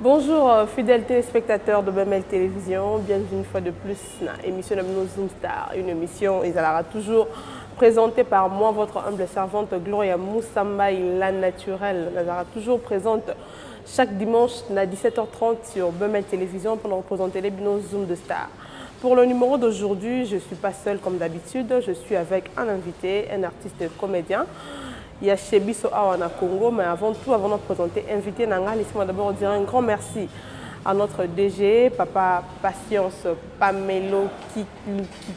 Bonjour fidèles téléspectateurs de BML Télévision, bienvenue une fois de plus dans l'émission de nos Zoom Star, une émission et sera toujours présentée par moi, votre humble servante Gloria Moussambaï, la naturelle. Elle sera toujours présente chaque dimanche à 17h30 sur BML Télévision pour nous présenter les binos Zoom de Star. Pour le numéro d'aujourd'hui, je ne suis pas seule comme d'habitude, je suis avec un invité, un artiste comédien. Il y a Chebiso Awana Congo, mais avant tout, avant de présenter invité Nanga, laissez-moi d'abord dire un grand merci à notre DG, Papa Patience Pamelo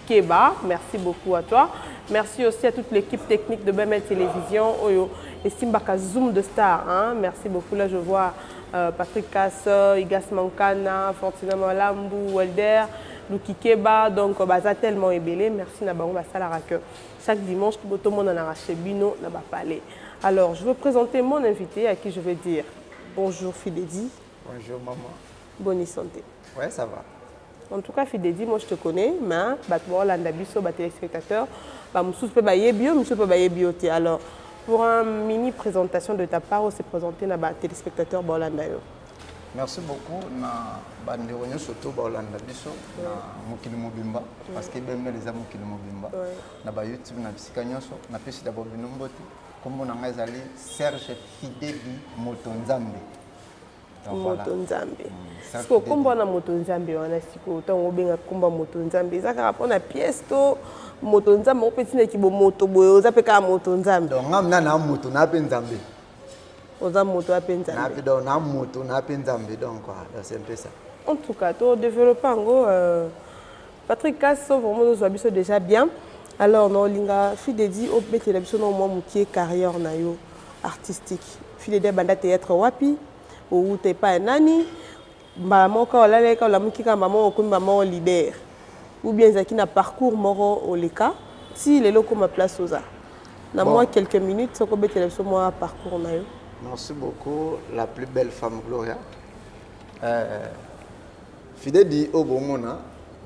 Kikeba. Merci beaucoup à toi. Merci aussi à toute l'équipe technique de BML Télévision, Oyo et Simbaka Zoom de Star. Hein. Merci beaucoup. Là, je vois Patrick Kasso, Igas Mankana, Fortina Malambu, Walder, Lukikeba. Donc, ça tellement ébélé. Merci Nabango Basalara que chaque dimanche, tout le monde en a racheté Bino, n'a pas parlé. Alors, je veux présenter mon invité à qui je vais dire bonjour Fidedi. Bonjour maman. Bonne santé. Ouais, ça va. En tout cas, Fidedi, moi je te connais, mais l'andabiso, téléspectateur, alors, pour une mini présentation de ta part, on s'est présenté à téléspectateur Bolandayo. Merci beaucoup na bandero surtout Bolanda biso na mokili mobimba parce que ben les amis mokili mobimba na ba YouTube na bisika nyonso na pesi d'abord binombote comme na ngazali Serge Fidedi Motonzambe. Motonzambe. Siko kombo na Motonzambe wana siko tango benga komba Motonzambe ezaka rapport na pièce to Motonzambe opeti na kibo moto boyo ozapeka Motonzambe. Donc ngamna na moto na penzambe. Oza moto apenzambe. Na moto na penzambe donc c'est un peu ça. En tout cas, tu développes en gros Patrick Kasso vraiment nous habitons déjà bien. Alors non linga Fidedi au métier d'habitude non moi qui carrière na yo artistique. Fidedi banda théâtre wapi ou t'es pas nani maman quand la leka la mukika maman comme maman leader ou bien zaki na parcours moro au leka si les locaux ma place aux a. Na moi quelques minutes ça ko métier d'habitude moi parcours na yo. Merci beaucoup, la plus belle femme Gloria. Fidedi Obomona,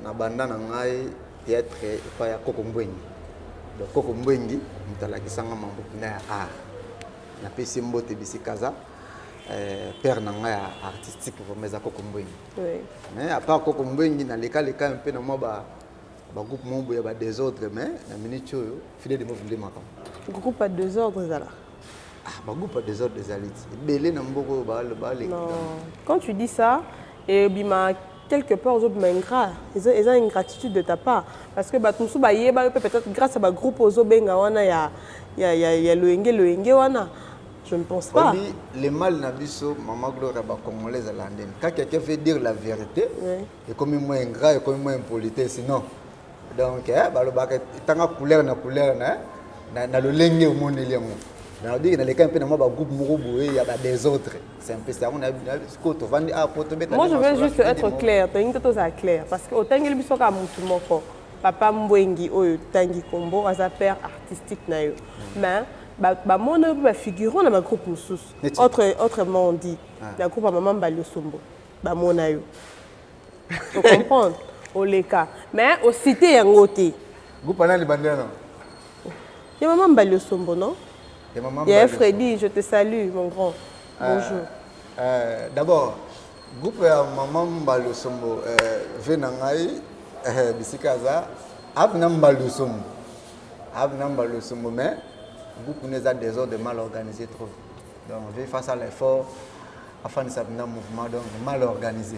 na banda na ngai théâtre pa ya Koko Mbwengi. Donc Koko Mbwengi, mutala kisanga mambo na ya art. Na pesi mbote bisikaza père na ngai artistique pour mes Koko Mbwengi. Oui. Mais à part Koko Mbwengi na leka un peu na moi ba groupe mombo ya ba désordre mais na minute yo Fidedi mo vinde makam. Groupe pas désordre là. Pas des autres des élites. Non. Quand tu dis ça, et bima quelque part aux autres ingrat, ils ont une gratitude de ta part parce que batumsu ba yeba peut-être grâce à ba groupe aux benga wana ya le wana. Je ne pense pas. Les mal na biso maman Gloria ba congolaise à Londres. Quand quelqu'un veut dire la vérité, et comme moi ingrat et comme moi impolite sinon. Donc le ba tanga couleur na le lenge au monde liango. Moi je veux juste être clair, parce que autant que biso ka mutu moko papa Mbwengi oyo tangi kombo aza père artistique na yo mais ba mona ba figurant na groupe mususu autrement dit la groupe maman Balio Sombo ba mona yo tu comprends au leka mais au cité yango te groupe na libandela ya maman Balio Sombo non. Il y a Freddy, je te salue, mon grand. Bonjour. D'abord, groupe Maman Mbalo Sombo, Venangai, Bisikaza, Abnam Mbalo Sombo. Abnam Mbalo Sombo, mais groupe nous a des ordres mal organisés trop. Donc, on veut face à l'effort, afin de s'abonner un mouvement donc mal organisé.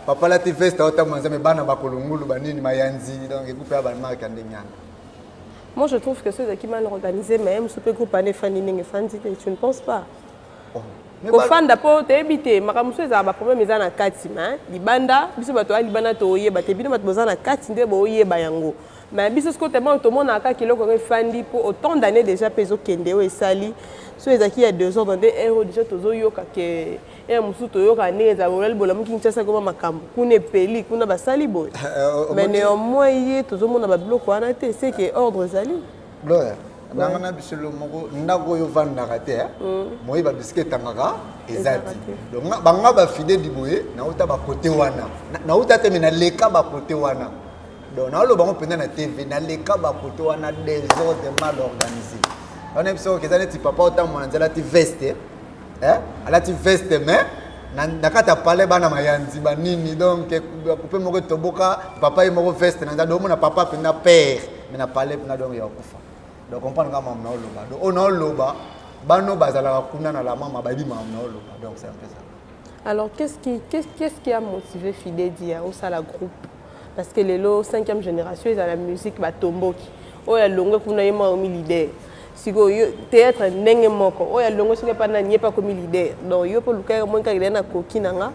Papa la TV, c'est autant de bana bakolungulu banini mayanzi donc groupe ya banma kandenyana. Moi, je trouve que ceux qui mal organisés, même ce que groupe année fan tu ne penses pas. Au fan d'apport, tu es habité. Ma camusée a un problème, ils ont un katima. Libanda, biso bato a libanda to oye, bate bino bato bozana katinde bo oye bayango. Mais biso ce tellement tout le monde a un kilo qu'on est fan pour autant d'années déjà peso kendeo et sali. Ceux qui il y a 2 ans dans des héros déjà tozo yoka que et musu to yoka ne za bolel bolamu kinchasa comme makambo. Kune peli, kuna basali boy. Mais néanmoins hier tozo mona ba bloc wana te c'est que ordre zali. Gloria. Nangana bisolo moko ndako yo vanda kate moi ba biscuit tangaka ezati. Donc banga ba fidèle diboye na uta ba côté wana. Na uta te na leka ba côté wana. Donc na lo bango penda na TV na leka ba côté wana des ordres mal organisés. On aime ça que ça n'est pas autant mon nzala ti veste alati veste mais nakata parler bana mayanzi banini donc couper moko toboka papa moko veste na ndo mona papa pena père mais na parler pena donc ya kufa donc comprendre kama mna oloba donc on oloba bano bazala kuna na la mama babi mama oloba donc c'est un peu ça. Alors qu'est-ce qui a motivé Fidedi au sala groupe parce que les lo 5e génération ils ont la musique ba tomboki o ya longo kuna yema au leader siko théâtre ndenge moko o ya longo siko pa na niepa comme leader donc yo pour luka mon ka na koki nanga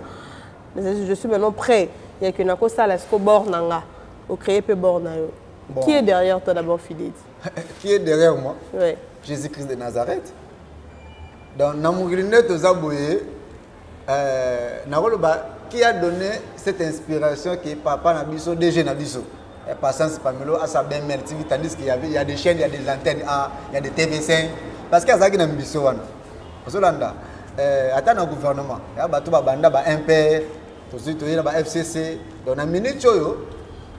je suis maintenant prêt il y a que na ko sala siko bord nanga au créer peu bord na yo. Bon. Qui est derrière toi d'abord Fidedi? Qui est derrière moi? Oui. Jésus-Christ de Nazareth. Donc namugilinde tozaboye qui a donné cette inspiration qui est papa Nabiso, DG Nabiso. Patience Pamelo, à sa belle mère, tandis qu'il y a des chaînes, il y a des antennes A, il y a des TV5. Parce qu'il y a des Nabiso. Attends le gouvernement, il y a des banda, MPR, il y a des FCC. Donc, dans la minute, il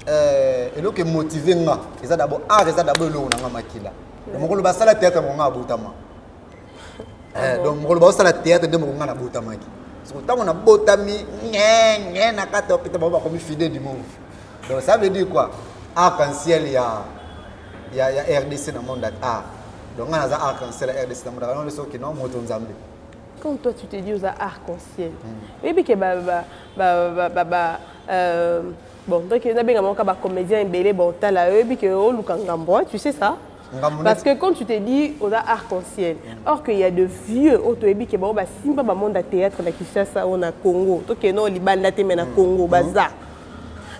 y a motivé. Il y a d'abord art, il y a d'abord le makila. Donc, on va faire la théâtre, on va boutama. Donc, on va faire la théâtre, on va boutama. Quand on a botami, comme fidèle du monde. Donc ça veut dire quoi? Arc-en-ciel, il y a RDC dans le monde d'art. Donc on a arc-en-ciel, RDC dans le monde d'art. Quand toi tu te dis aux arc-en-ciel, et puis que bon donc il y a des comédiens belé bon tala et puis que oh lukangambo, tu sais ça? Parce que quand tu te dis aux arc-en-ciel, or qu'il y a de vieux autoébis qui bon bah si pas monde à théâtre na Kinshasa on a Congo, donc non Liban là t'es maintenant Congo bazar.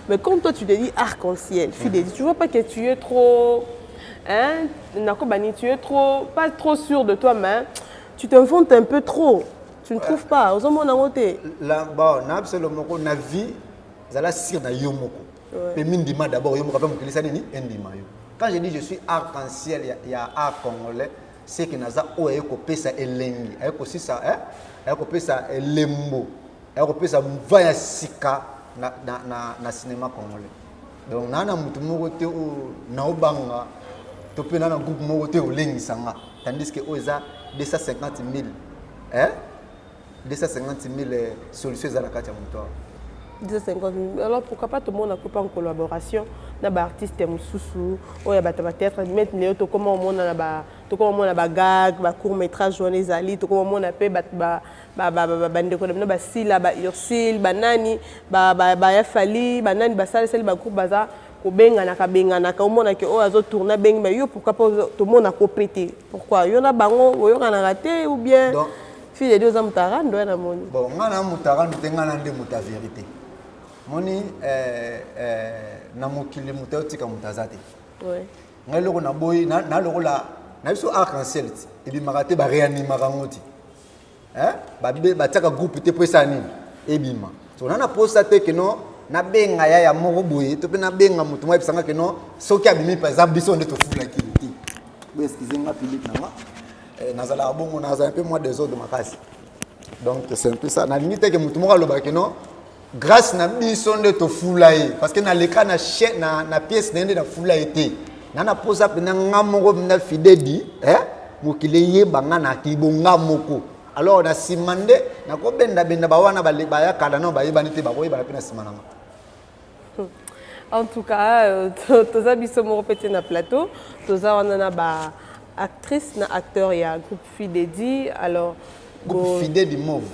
Mais quand toi tu te dis arc-en-ciel, Fidedi, tu vois pas que tu es trop hein, tu es trop pas trop sûr de toi mais tu t'inventes un peu trop. Tu ne trouves pas aux hommes on a monté. Là bon, na absolument na vie, zala sir na yomoko. Mais mindima d'abord yomoko pas mon kilisa ni endima yo. Quand je dis je suis arc-en-ciel, il y a art congolais, c'est que naza o ayeko pesa elengi, ayeko si ça ayeko pesa elembo, ayeko pesa mvaya sika na cinéma congolais. Donc nana mutu moko te o na obanga to pe nana groupe moko te o lengi sanga, tandis que oza 250 000 250 000 solutions à la carte moto. 250 000. Alors pourquoi pas tout le monde a en collaboration na ba artiste mususu o ya bata peut-être maintenant to comment on na ba to comment on ba gag ba court métrage journée ali to comment on appelle ba ndeko na ba sila ba Ursule ba nani ba ya fali ba nani ba sala sel ba groupe baza ko benga na ka omona ke o azo tourner benga mais yo pourquoi pas tout le monde a complété pourquoi yo na bango yo na raté ou bien fille de deux ans mutarando na moni bon ngana mutarando tengana nde muta vérité moni na mokili muta otika mutazate ouais ngai loko na boy na loko la na biso arc-en-ciel et bi marate ba réanima ngoti ba taka groupe te pesa nini e bima so na posa te que non na benga ya moko boye to pe na benga mutu mwa bisanga que non soki abimi par exemple biso nde to fula kiliti bo excusez moi public nanga nazala bongo nazala un peu moins des autres de makasi donc c'est un peu ça na limite que mutu moko aloba que non grâce na biso nde to fula ye parce que na leka na chaîne na pièce nde na fula été na posa pe na ngamoko na Fidedi mokile ye banga na kibonga moko alors na simande na ko benda ba wana ba ya kala no ba yebani te ba ko yebana pe na simananga. En tout cas toza biso mo répéter na plateau toza wana na ba actrice na acteur ya groupe Fidedi alors groupe Fidedi Move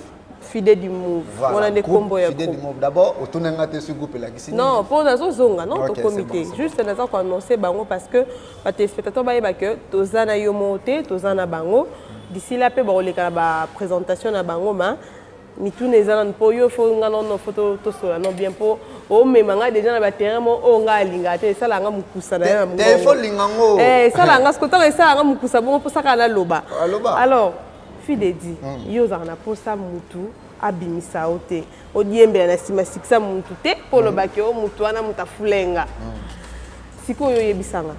Fidedi Move on a des combos ya Fidedi Move d'abord otunanga te ce groupe là qui non pour nazo zonga non to comité juste nazo ko annoncer bango parce que ba téléspectateurs ba yeba que toza na yo monté toza na bango d'ici là pe ba oleka ba présentation na bango ma ni tout les ans pour yo faut ngana no photo to so non bien pour o memanga déjà na ba terrain mo o nga linga te ça la nga mukusa na ya téléphone lingango ça la nga ce côté ça nga mukusa bon pour ça kana loba alors Fidedi yo za na posa mutu abimisa ote odiembe na sima sikisa mutu te pour le baki o mutu ana mutafulenga siko yo yebisanga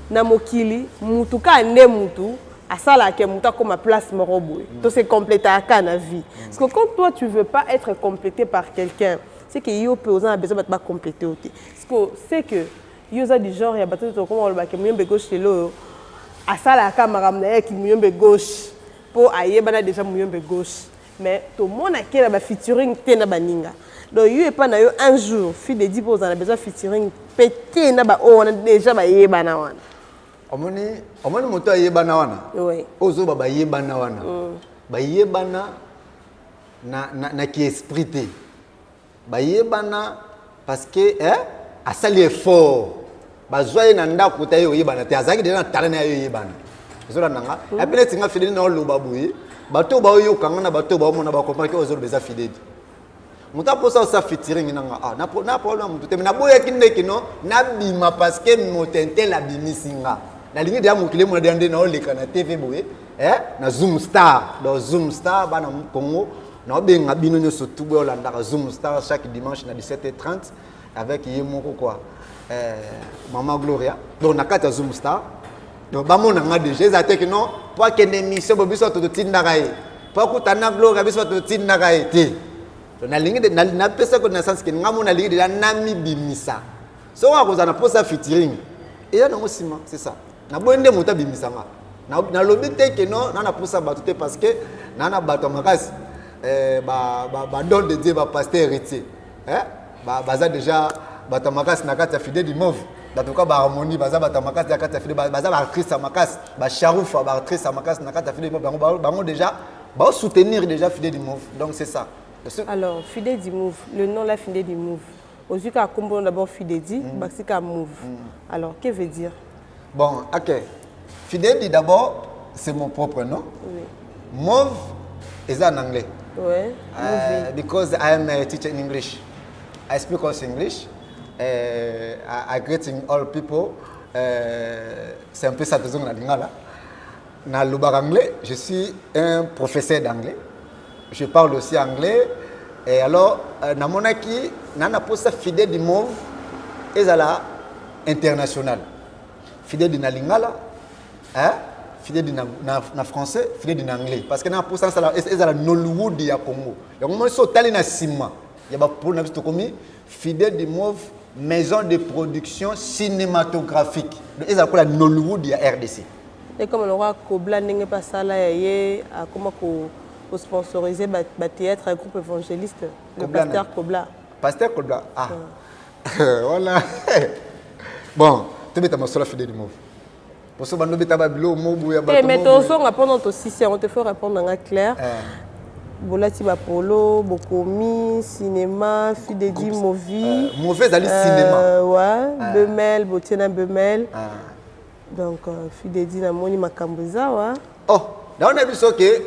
na mokili mutu ka nde mutu asala ke mutu comme place moroboy to se compléter à na vie parce que quand toi tu veux pas être complété par quelqu'un c'est que yo peut a besoin de pas compléter ote parce que c'est que yo za du genre ya bato to comme le baki muyembe gauche lelo asala ka maramna ya ki muyembe gauche po ayebana déjà muyombe gauche mais tout le monde a quel ba featuring tena baninga donc yo e pas na yo un jour fille de 10 on a besoin featuring pété na ba on a déjà ba yebana wana omoni moto ayebana wana oui ozo ba yebana wana ba yebana na qui esprit te ba yebana parce que a sali effort ba zoye na ndako ta yo yebana te azaki déjà talent na yo yebana zo la nanga apele tinga fidèle na lo babuye bato ba yo kanga na bato ba mona ba comprendre que ozo beza fidèle muta posa sa featuring nanga na problème mutu te na boya kinde kino na bima parce que motente la bimisinga na lingi dia mukile mo na na oleka na TV boye na Zoom Star dans Zoom Star bana Congo na benga bino nyoso tubo Olanda Zoom Star chaque dimanche na 17h30 avec yemoko quoi Maman Gloria donc na kata Zoom Star donc ba mona nga déjà za te que non pour que émission bobiso to tinda kai pour que tana Gloria biso to tinda kai te na lingi de na pesa ko na sens que nga mona lingi de na mi bimisa so wa ko za na posa featuring et ya nango sima c'est ça na bonde mota bimisanga na lobi te que non na posa batute parce que na bato makasi ba don de Dieu ba pasteur héritier baza déjà bato makasi na kati ya fidèle du mauve en tout cas ba harmonie baza bato makasi na kati ya fidèle baza ba actrice makasi ba charoufa ba actrice makasi na kati ya fidèle du mauve bango déjà ba soutenir déjà fidèle du mauve donc c'est ça. Alors fidèle du mauve le nom la fidèle du mauve aussi qu'à comprendre d'abord fidèle dit baxika mauve alors que veut dire bon OK fidèle d'abord c'est mon propre nom oui mauve is en anglais ouais because I am a teacher in English I speak also English I greeting all people c'est un peu ça de na lingala na luba anglais je suis un professeur d'anglais je parle aussi anglais et alors na monaki nana posa fidèle du mauve ezala international fidèle na lingala fidèle na français fidèle na anglais parce que na posa ça ezala Nollywood ya Congo yango mo so tali na sima ya ba pour na biso komi fidèle du mauve maison de production cinématographique ezala ko la Nollywood ya RDC et comme on aura Kobla ndenge pas ça là yé comment ko sponsoriser ba théâtre un groupe évangéliste le pasteur Kobla voilà bon tu beta masola fidèle du mauve pour ça bando beta ba bilo mobu ya ba mais ton son pendant ton 6 on te fait répondre en clair bolati ba polo bokomi cinéma fidèle du movie mauvais ali cinéma ouais bemel botiena bemel donc fidèle na moni makambuza wa oh daona biso ke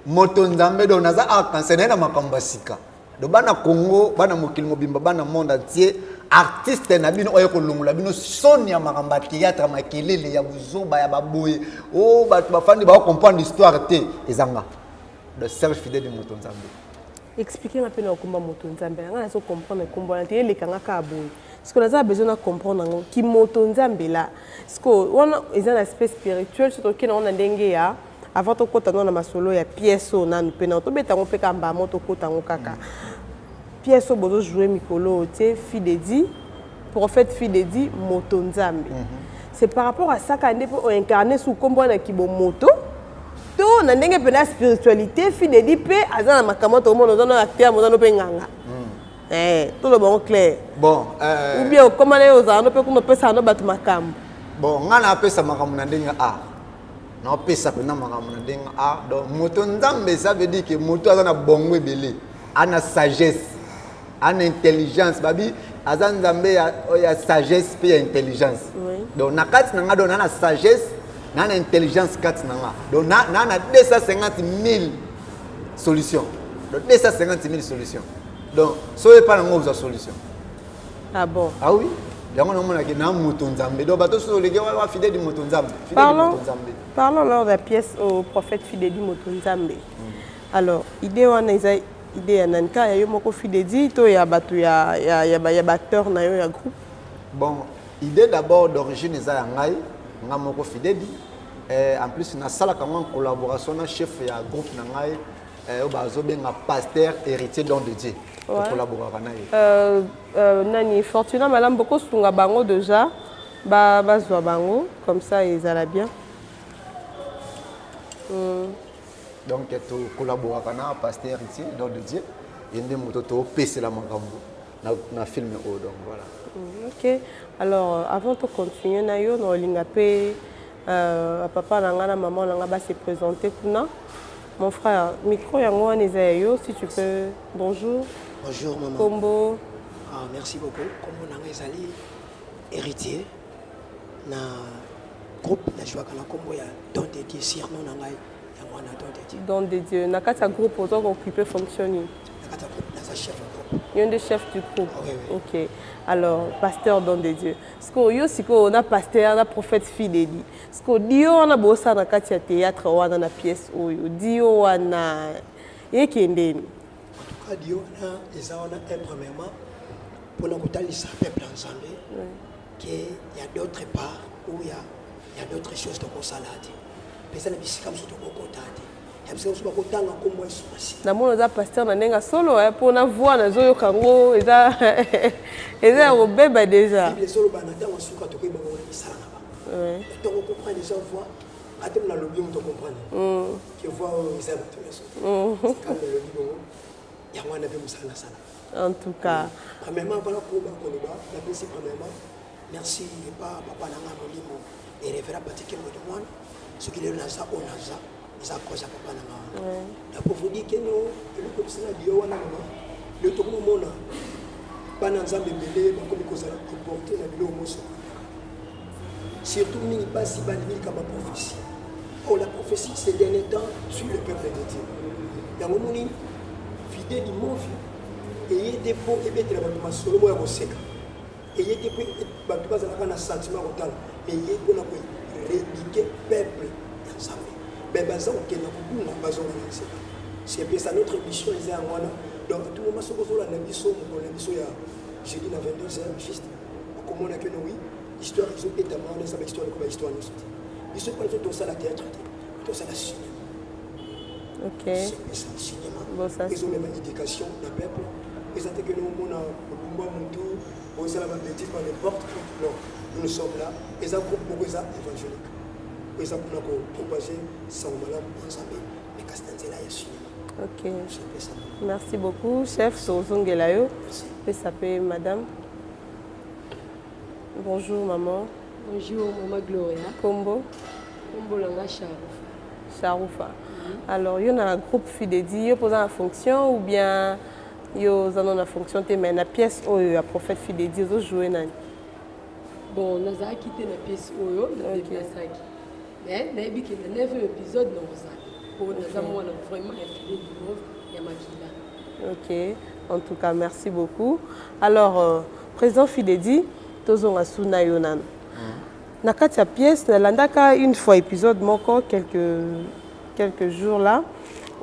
moto nzambe do naza akansene na makambasika do bana Congo bana mokili mobimba bana monde entier artiste na bino oyo kolungula bino sonia makamba théâtre makelele ya buzoba ya baboye oh batu bafandi ba comprendre histoire te ezanga de Serge Fidèle de moto nzambe expliquer un peu na komba moto nzambe nga na so comprendre kombo na te lekanga ka boye parce que nous avons besoin de comprendre qui moto nzambe là parce que on a un aspect spirituel surtout que on a dengue ya avant to kota na masolo ya pièce na nous pena to betango pe kamba moto kota ngo kaka pièce bozo jouer mikolo te fidèle prophète fidèle moto nzambe c'est par rapport à ça quand on incarner sous kombo na kibo moto to na ndenge pena spiritualité fidèle pe azana makamoto mo no acteur mo no pe nganga tout le bon clair bon ou bien comment les aux no pe ko no pesa no batu makambo bon ngana pesa makambo na ndenge na pesa pe na makambo na ndenge donc moto nzambe ça veut dire que moto azana bongo ebele ana sagesse ana intelligence babi azana nzambe ya sagesse pe ya intelligence donc na kati na nga do na sagesse na intelligence kati na nga donc na 250 000 solutions donc 250 000 solutions donc soyez pas dans vos solutions ah bon ah oui yango na mona ke na moto nzambe donc bato so lege wa fidèle du moto nzambe parlons lors de la pièce au prophète fidèle du moto nzambe alors idée wana isa idée ya nanka ya yo moko fidèle to ya bato ya acteur na yo ya groupe bon idée d'abord d'origine eza ya ngai nga moko fidèle en plus na sala kama en collaboration na chef ya groupe na ngai bazo benga pasteur héritier don de Dieu collaborer na nani Fortuna malam beaucoup sunga bango déjà bazwa bango comme ça ils alla bien Donc tu collabores avec un pasteur ici dans le Dieu et nous tu pèse la magambo na film donc voilà. OK. Alors avant de continuer na yo no lingapé papa nanga maman nanga ba se présenter kuna. Mon frère, micro yango anizayo si tu peux. Bonjour. Bonjour maman. Kombo. Ah, merci beaucoup. Kombo nanga ezali héritier na groupe na joie kana kombo ya Don de Dieu surnom nanga ya mwana Don de Dieu. Don de Dieu. Na kata groupe auto occupé fonctionner. Na kata groupe na chef du groupe. Il y a un des chefs du groupe. Ah, oui, oui. OK. Alors, pasteur Don de Dieu. Parce que yo siko on a pasteur, on a prophète fidèle. Parce que Dio on a bossa na kati ya théâtre wana na pièce oyo. Dio wana yekende. En tout cas Dio na ezana premièrement pour la kotalisa peuple ensemble. Que il y a d'autres parts où il y a d'autres choses dans mon salade. Pesa na bisika mso to kokotade. Na mona za pasteur na nenga solo pour na voix na zoyo kango eza eza robeba déjà. Les solo ba na tango suka to koyeba ngona misala na ba. Ouais. Donc on comprend déjà voix atem na lobby on to comprendre. Que voix eza ba to yeso. Quand le lobby bon ya mwana be musala sala. En tout cas, premièrement voilà ko ba ko ba la principe premièrement merci pas papa nanga molimo et révérend Patrick Modouane ce qu'il est là ça on a ça. Ça cause papa na la pour vous dire que nous que ça dio wana mama le to ko mona bana nzambe belé ba ko koza porter na bilo moso surtout mini pas si bani comme prophétie. Oh la prophétie ces derniers temps sur le peuple de Dieu ya moni fidèle du mon fils et des pots et bête la ba solo mo ya koseka et des pots ba to baza na sentiment total et il pour na ko rédiquer peuple ensemble. C'est bien ça notre mission les Angola. Donc tout le monde se pose la mission jeudi à 22h juste comment on a que nous oui histoire ils ont été amendés ça histoire comme histoire nous ils sont pas tout ça la théâtre tout ça la cinéma. OK. C'est ça cinéma. Bon ça. Ils ont même éducation la peuple ils ont que nous on a Lumba Muntu on ça la bêtise par n'importe non nous sommes là ils ont beaucoup ça évangélique. Ils ont proposé son malade ensemble mais Castanzela est cinéma. OK. Merci beaucoup chef Sozongelayo. Et ça peut madame. Bonjour maman. Bonjour maman Gloria. Kombo. Kombo langa Charoufa. Charoufa. Alors il y a un groupe fidèle yo pose en fonction ou bien yo zanon en fonction te mais la pièce o a prophète fidèle zo jouer nani. Bon nous a quitté la pièce oyo dans les pièces là. Mais nayebi que le 9e épisode non ça. Pour nous avons vraiment infidèle du monde Yamakila. OK. En tout cas, merci beaucoup. Alors président Fidedi tozonga suna yonan. Na katia pièce na landaka une fois épisode moko quelques jours là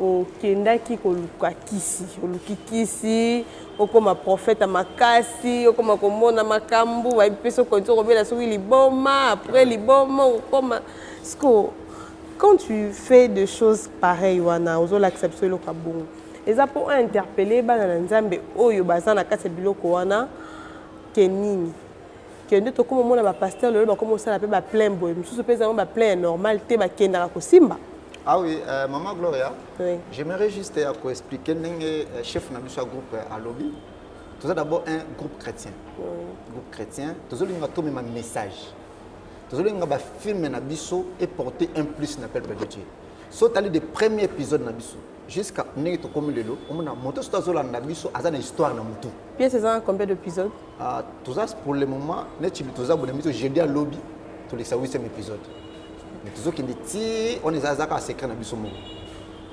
au kendaki ko lukakisi, olukikisi okoma prophète makasi okoma komona makambu wa peso ko to robela so liboma après liboma okoma sko quand tu fais des choses pareilles wana ozo l'accepter lo kabongo eza pour interpeller bana nzambe oyo bazana kati biloko wana kenini kende to comme mona ba pasteur le ba comme ça la pe ba plein boy mususu pesa ba plein normal te ba kenda ko simba. Ah oui, maman Gloria, oui. J'aimerais juste expliquer le chef de notre groupe à lobby. Tout d'abord un groupe chrétien. Oui. Groupe chrétien, tout d'abord un message. Tout d'abord un film et porter un plus dans le peuple de Dieu. Sauf que le premier épisode jusqu'à ce qu'on ait on a monté sur une histoire dans le Puis c'est ça combien d'épisodes? Tout ça pour le moment, nous avons jeudi à lobby, tous les 8e épisodes. Mais tout ce qui dit, on est à secret dans le monde.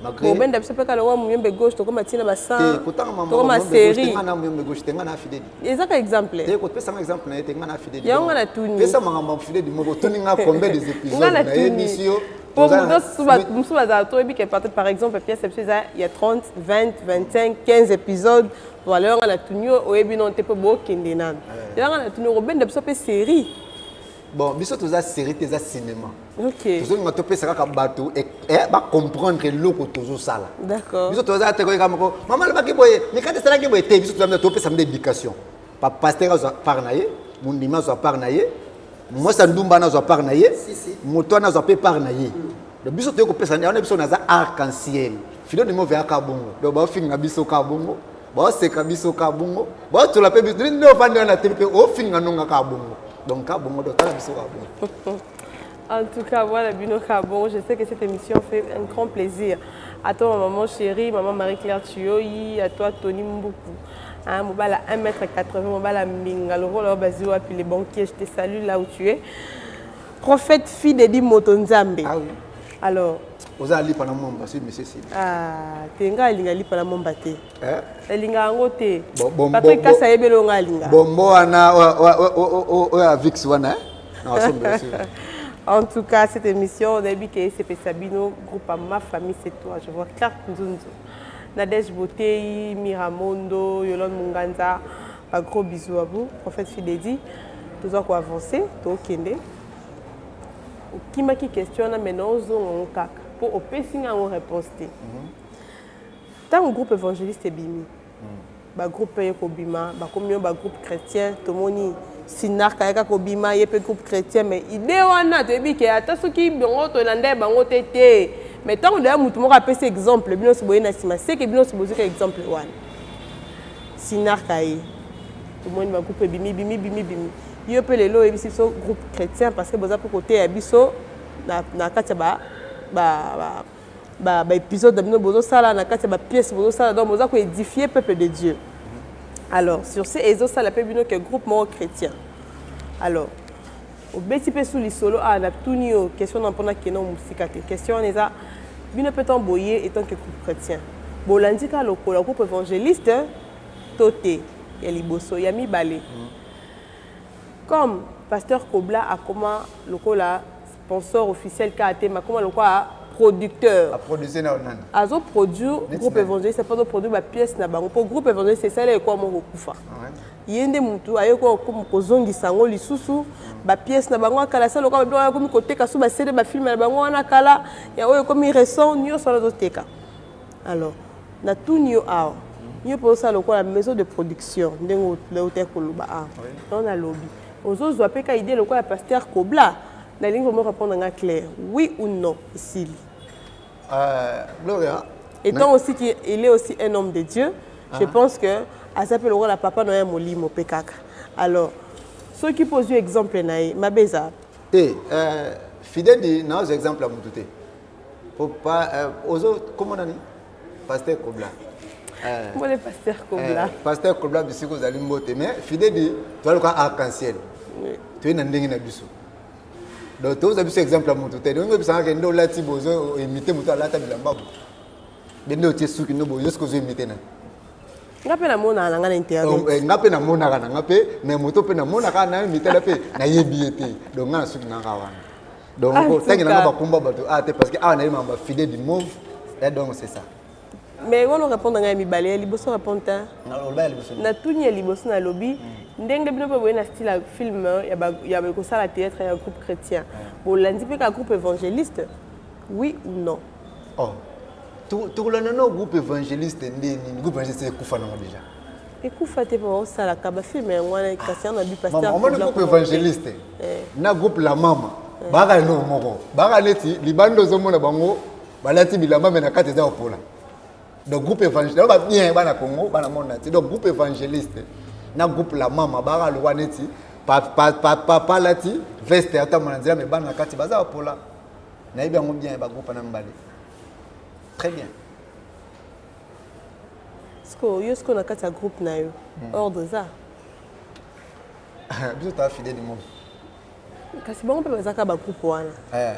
Malgré ben d'abord c'est pas le roi muyembe gauche to comme tina basa to comme série ngana muyembe gauche tenga na fidèle ezaka exemple te ko pesa exemple na tenga na fidèle ya ngana tuni pesa mangamba fidèle mo tuni nga combien des épisodes na émission pour nous suba za to ebike par exemple pièce il y a 30 20 25 15 épisodes voilà ngana tuni o ebi non te pe bo kende nan ya ngana tuni ro ben d'abord c'est série. Bon, biso toza série toza cinéma. OK. Tozo nga topé saka ka bateau et ba comprendre loko tozo sala. D'accord. Biso toza te ko kamako maman le baki boye, mais quand c'est là ki boye te biso toza topé ça d'éducation. Pa pasteur zo parnaye, mundima zo parnaye, moi ça ndumba na zo parnaye, moto na zo pe parnaye. le biso te ko pesa on biso na za arc-en-ciel filo de mauvais akabongo do ba finga biso kabongo ba seka biso kabongo ba to la pe biso ni ofande na te pe o finga nonga kabongo donc kabongo do tala biso kabongo. En tout cas, voilà, Bino Kabon, je sais que cette émission fait un grand plaisir. À toi, maman chérie, maman Marie-Claire Tuyoyi, à toi, Tony Mboukou. Hein, Mobala 1m80, Mobala Mingaloro, puis les banquiers, je te salue là où tu es. Prophète Fidedi Motonzambe. Ah oui. Alors. Vous allez pas dans mon bas, monsieur Sid. Ah, Tenga Lingali pas la mombate. Eh? Linga Angote. Patrick Kassayebelo Linga. Bombo ana avec Swana. Non, c'est sûr. En tout cas, cette émission, on a vu que c'est Sabino, groupe à ma famille, c'est toi. Je vois Clark Nzunzu, Nadège Botei, Miramondo, Yolande Munganza. Un gros bisou à vous. Prophète Fidedi, tout ça qu'on a avancé, tout au Kende. Qui m'a qui questionne maintenant, on a pour au pessinga on réponse. Tant que groupe évangéliste est bimi, bah groupe Yekobima, bah combien bah groupe chrétien, tout le monde. Sinar kayaka kobima yepe groupe chrétien mais idée wana te bi ke ata soki bongo to nande bango tete mais tant que mutu moko apesi exemple bino so boye na sima c'est que bino so bozuka exemple wana Sinar kay tout monde ba groupe bimi yepe lelo ebisi so groupe chrétien parce que boza pour côté ya biso na kati ba épisode bino bozo sala na kati ba pièce bozo sala donc boza ko édifier peuple de Dieu. Alors, sur ces réseaux, ça l'appelle bien que groupe mort chrétien. Alors, au BTP sous les solos, on a tout ni question d'employer qui non musique. Question on est là, bien peut envoyer étant que groupe chrétien. Bon, l'indica le groupe évangéliste, Toté, Yaliboso, Yami Balé. Comme pasteur Kobla a comment le sponsor officiel KAT, mais comment le producteur. A produire na onana. Azo produire groupe évangéliste, c'est pas de produire ma pièce na bango. Pour groupe évangéliste, c'est ça là quoi mon kufa. Yende mutu ayeko comme kozongi sango lisusu ba pièce na bango kala ça lokwa ba comme côté kasu ba CD ba film na bango wana kala ya oyo comme récent nyo sur la teka. Alors, na tout nyo a. Nyo pour ça lokwa la maison de production ndengo le hôtel Koloba a. On a lobby. Ozo zo apeka idée lokwa pasteur Kobla. La ligne va me répondre en clair, oui ou non, ici. Gloria. Étant aussi qu'il est aussi un homme de Dieu, je pense que à s'appeler le la papa Noël Molimo Pekaka. Alors, ceux qui posent exemple naï, ma beza. Fidèle dit nos exemples à Moutouté. Pour pas aux autres, comment on a dit? Pasteur Kobla. Moi le pasteur Kobla. Pasteur Kobla, bisous vous allez m'ôter, mais fidèle dit, tu as le cas arc-en-ciel. Tu es dans le bisou. Donc, tu as un exemple à mon tout. Donc, tu as un là qui bozo imiter mon là ta bilamba. Bendo tu sou qui no bozo ce que je imiter na. Ngape na mona na ngana internet. Ngape na mona kana ngape mais moto pe na mona kana imiter la pe na yebiete. Donc ngana sou qui na kawana. Donc tangi na ba kumba bato parce que na mamba fidèle du mauve et donc c'est ça. Mais on répond à Mibale, liboso répond na tunya liboso na lobby. Ndenge bino pe boyena style film ya ba ko sala théâtre ya groupe chrétien. Bon lundi pe ka groupe évangéliste. Oui ou non? Oh. Tout le nom groupe évangéliste ndeni groupe évangéliste kufa na déjà. Et kufa te pour sala ka ba film ngwana kasi na bi pasteur. Maman le groupe évangéliste. Na groupe la mama. Baka no moko. Baka leti libando zo mona bango balati bilamba mena kati za opola. Donc groupe évangéliste ba bien bana Congo bana mona ti donc groupe évangéliste. Na groupe la mama bara le waneti papa lati veste ata monanzira me bana kati baza opola na ibi yango bien ba groupe na mbali très bien Yosko na kati ya groupe na yo ordre za biso ta fidèle du monde kasi bango pe bazaka ba groupe wana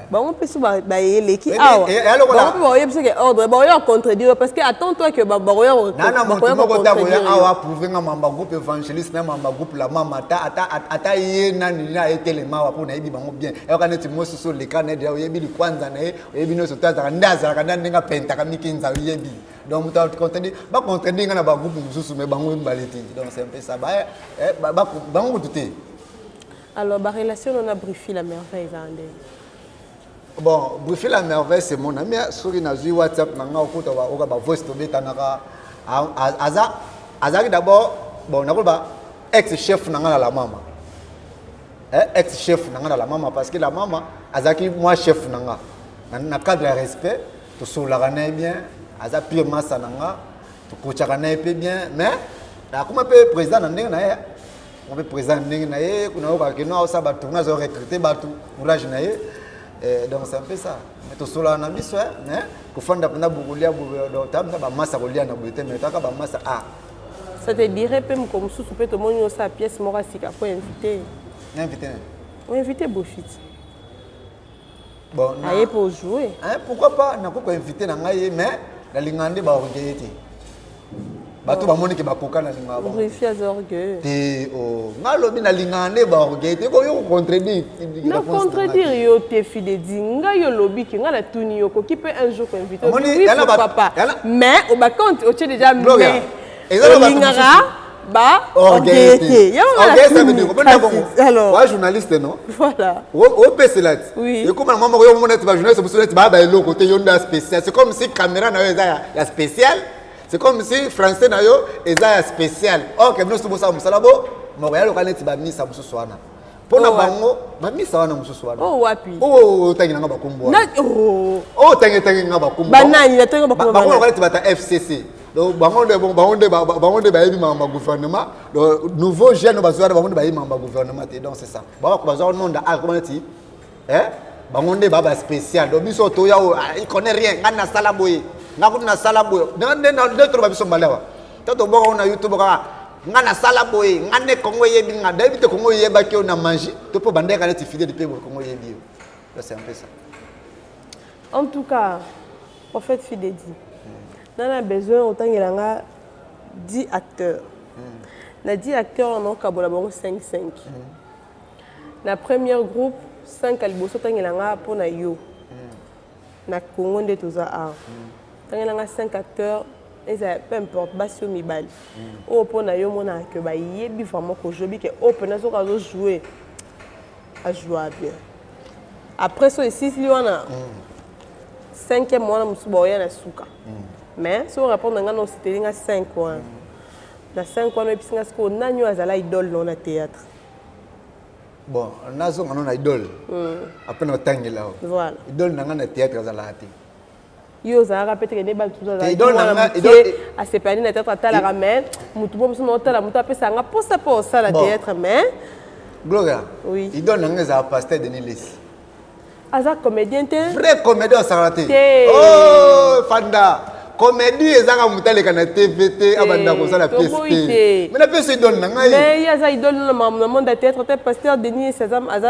bango pe so ba yeleki awa bango pe ba yebise ke ordre ba yo contredire parce que attends-toi que ba yo na moko ta boya awa prouver nga mamba groupe évangéliste na mamba groupe la mama ata ye nani na etelema wa pona yebi bango bien e ka neti mosu so le kana de yebi li kwanza na yebi no so taza ndaza kana ndinga penta ka mikinza yebi donc muta contredire ba contredire na ba groupe mususu me bango mbaleti donc c'est un peu ça ba bango tout. Alors, la relation, on a briefé la merveille. Bon, briefé la merveille, c'est mon ami. Sur une WhatsApp, on a voice to beta. Azaki d'abord, bon, on a ex-chef de la maman. Ex-chef de la maman, parce que la maman, Azaki, moi, chef de na cadre de respect to solaka na bien aza pure massa nanga to kochaka na bien mais la comment peut président na ndenge na ye on peut président ndenge na ye kuna oka ke no ça ba tournage recruter ba tout courage na ye donc c'est un peu ça mais to solaka na biso mais ko fanda pena bukulia do tam na ba massa kolia na bote mais taka ba massa ça te dirait même comme sous peut to monyo sa pièce morasika pour inviter inviter Bofit. Bon, aye pour jouer. Pourquoi pas na ko inviter na ngai mais la lingande ba orgueillité. Bato ba moni ke ba koka na linga ba. Refus à orgueil. Te o ngalobi na lingande ba orgueillité ko yo contredire. Na contredire yo te fidedi nga yo lobi ki nga la tuni yo ko qui peut un jour inviter. Oui papa. Mais au ba compte o déjà mais. Lingara ba orgueillité. Orgueil ça veut dire alors ouais journaliste non voilà au peselat oui et comme maman yo mon être ba journaliste vous êtes ba lo côté yonda spécial c'est comme si caméra na yo ya spécial c'est comme si français na yo eza spécial OK nous sommes ça musalabo mo ya lo kaneti ba misa mususu wana pona bango ba misa wana mususu wana oh wapi oh tangi nga ba kumbo na oh tangi nga ba kumbo banani tangi ba kumbo bango kaneti ba ta FCC donc bangonde ba yebi ma gouvernement donc nouveau jeune bazwa bangonde ba yebi ma gouvernement donc c'est ça ba ko bazwa nom da comment dit bangonde ba spécial donc biso to ya il connaît rien ngana sala boye ngakuna sala boye dans d'autres ba biso mbalewa tato boka na YouTube ka ngana sala boye ngane kongo yebi nga david kongo yeba ki on a mangé to po bandeka na fidèle de kongo yebi c'est un peu ça en tout cas en fait fidèle on a besoin autant qu'il y a 10 acteurs. On a 10 acteurs en Kabolabon 5-5. La première groupe 5 albos autant qu'il y a pour na yo. Na Congo de tous a. Tant qu'il y a 5 acteurs et peu importe basio mibal. Au pour na yo mona que ba yebi vraiment ko jobi que open so ka jouer à jouer bien. Après ça ici il y a 5e mois musuboya na suka. Mais si on répond à nos c'était 5 ans. Dans 5 ans, on a eu un idole dans le théâtre. Bon, on a un idole. Après, on a un là. Voilà. Idole dans le théâtre. Yo za répéter que débat tout ça. Idole à se parler na théâtre à la ramène, mutu bo so monter la mutu apesa nga posa pour ça la théâtre mais Gloria. Oui. Idole dans le pasteur Denis Lessi. Aza comédien té. Vrai comédien Saraté. Oh, Fanda. Comédie ezanga mutale kana TVT abanda ko sala PSP. Mais la PSP idole na ngai. Mais ya za idole na monde de théâtre té pasteur Denis Sezam aza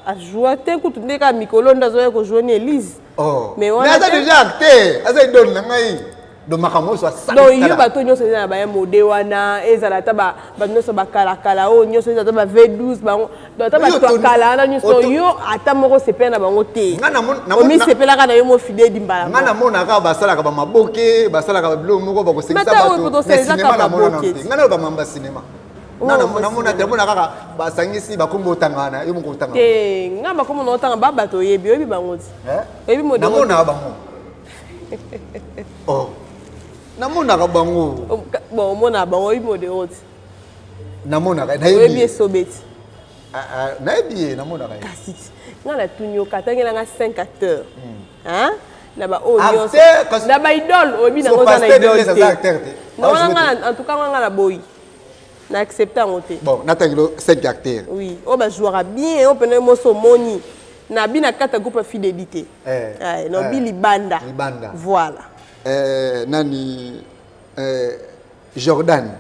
a joué té kutu ndeka mikolo ndazo ya ko jouer ni Elise. Oh. Mais aza déjà acteur, aza idole na ngai. Do makamo so sa. Donc yo bato nyoso na ba ya mode wana ezala ta ba nyoso ba kala o nyoso ezala ta ba V12 ba do ta ba to kala na nyoso yo ata moko sepe na bango te. Ngana mi sepela kana yo mo fidèle dimbala. Ngana mona ka ba sala ka ba maboke, ba sala ka ba bilo moko ba ko sekisa ba to. Ngana ba mamba cinéma. Ngana mona te mona kaka ba sangisi ba kombo tangana yo moko tangana. Te ngamba komo no tanga ba bato yebi yebi bango ti. Yebi mode. Na mona bango. Oh. Namona ka bango. Bon, mona bango ibo de haute. Namona ka na yebi esobeti. Na yebi namona ka. Kasiti. Ngala tunyo katangela nga 5 acteurs. Hein? Na ba audience. Na ba idole obi na ngoza na idole. Non en tout cas ngala boy. Na accepter ngote. Bon, natangelo 5 acteurs. Oui, on va jouer bien, on peut ne moso moni. Na bi na kata groupe fidélité. No bi libanda. Libanda. Voilà. Nani Jordan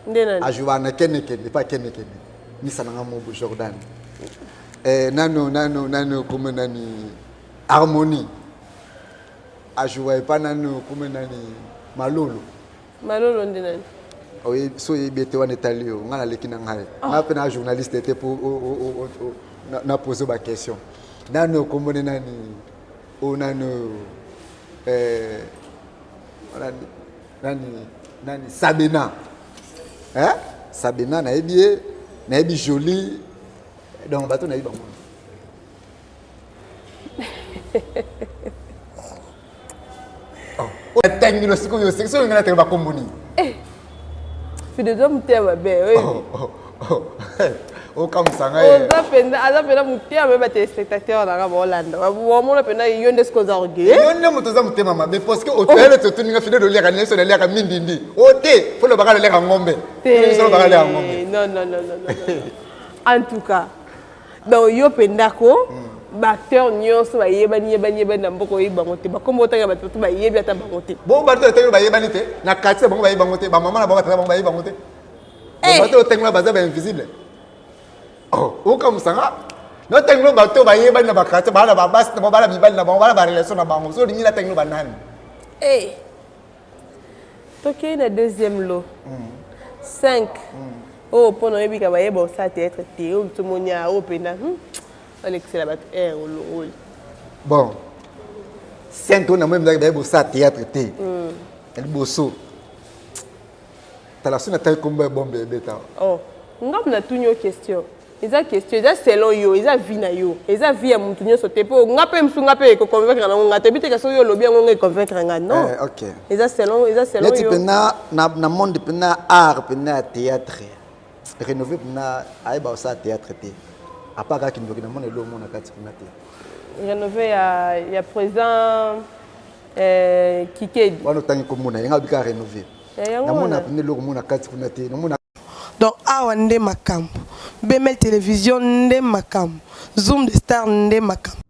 Ndenani ajuana kenekene pas kenekene ni sananga mobo Jordan nano comme nani harmonie ajuwa pas nano comme nani malolo ndenani oui so yebete wana talio ngala lekina ngai ngape na journaliste était pour na poser ba question nano comme nani o nano nani Sabina Sabina na ebi joli donc bato na yiba mona oh tangi no siko yo siko ngana te ba komboni fi de dom te ba be au comme ça oza pena mutia me ba téléspectateur na ba Hollande wa mona pena yonde ce qu'on a regardé yonde muto za mutema ma mais parce que au tele to tuninga fide do leka neso na leka mindindi ote faut le bagala leka ngombe so le bagala ngombe non en tout cas donc yo penda ko ba acteur nyonso ba yebani na mboko yibango te ba kombo tanga ba to ba yebi ata bango te bon ba to tanga ba yebani te na quartier bango ba yibango te ba mama na bango tanga bango ba yibango te ba to tanga ba za ba invisible oh comme ça no tanga ba to ba yebani na ba quartier ba na ba bas na ba na bibali na bango ba na ba relation na bango so dingi na tanga ba nani toke na deuxième lot 5 oh pour nous ebika ba yeba ça être te o to monia o pena Alex la bat bon 5 on a même ba ça théâtre te elle bosso ta la sona ta comme bombe beta oh ngam na tunyo question eza selon yo eza vie na yo eza vie ya mutu nyo sote po ngape msunga pe ko convaincre na ngate bite ka so yo lobi ngo convaincre nga non OK eza selon yo na monde pena art pena théâtre rénover pena aiba ça théâtre te à part ka kindoki na monde lo mona kati pena te rénover ya président Kikedi wana tangi ko mona nga bika rénover na mona pena lo mona kati pena te na mona donc awa nde makambo Bemel télévision nde makambo Zoom de Star nde makambo